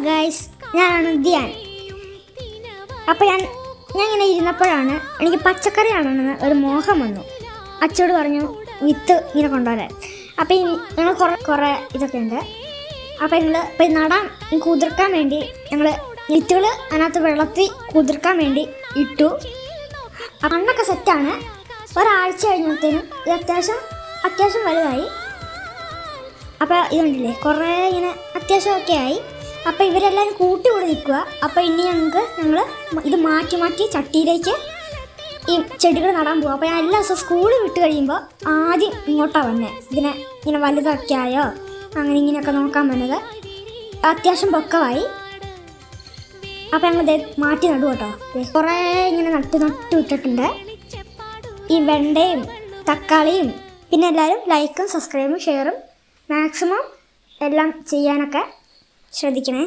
Guys, ഞാനാണ് ധ്യാൻ. അപ്പോൾ ഞാൻ ഇങ്ങനെ ഇരുന്നപ്പോഴാണ് എനിക്ക് പച്ചക്കറി ആണെന്ന് ഒരു മോഹം വന്നു. അച്ഛനോട് പറഞ്ഞു വിത്ത് ഇങ്ങനെ കൊണ്ടുവരാൻ. അപ്പോൾ ഞങ്ങൾ കുറേ ഇതൊക്കെ ഉണ്ട്. അപ്പോൾ ഞങ്ങൾ ഇപ്പോൾ നടാൻ കുതിർക്കാൻ വേണ്ടി ഞങ്ങൾ വിത്തുകൾ അതിനകത്ത് വെള്ളത്തിൽ കുതിർക്കാൻ വേണ്ടി ഇട്ടു. മണ്ണൊക്കെ സെറ്റാണ്. ഒരാഴ്ച കഴിഞ്ഞപ്പോഴത്തേനും ഇത് അത്യാവശ്യം വലുതായി. അപ്പോൾ ഇതുണ്ടല്ലേ കുറേ ഇങ്ങനെ അത്യാവശ്യമൊക്കെ ആയി. അപ്പോൾ ഇവരെല്ലാവരും കൂട്ടി കൂടി നിൽക്കുക. അപ്പോൾ ഇനി ഞങ്ങൾ ഇത് മാറ്റി ചട്ടിയിലേക്ക് ഈ ചെടികൾ നടാൻ പോകും. അപ്പോൾ ഞാൻ എല്ലാ ദിവസവും സ്കൂളിൽ വിട്ട് കഴിയുമ്പോൾ ആദ്യം ഇങ്ങോട്ടാണ് വന്നത്. ഇങ്ങനെ വലുതൊക്കെ ആയോ അങ്ങനെ ഇങ്ങനെയൊക്കെ നോക്കാൻ വന്നത്. അത്യാവശ്യം പൊക്കമായി. അപ്പോൾ ഞങ്ങൾ മാറ്റി നടും കേട്ടോ. കുറേ ഇങ്ങനെ നട്ട് വിട്ടിട്ടുണ്ട്. ഈ വെണ്ടയും തക്കാളിയും. പിന്നെ എല്ലാവരും ലൈക്കും സബ്സ്ക്രൈബും ഷെയറും മാക്സിമം എല്ലാം ചെയ്യാനൊക്കെ ശ്രദ്ധിക്കണേ.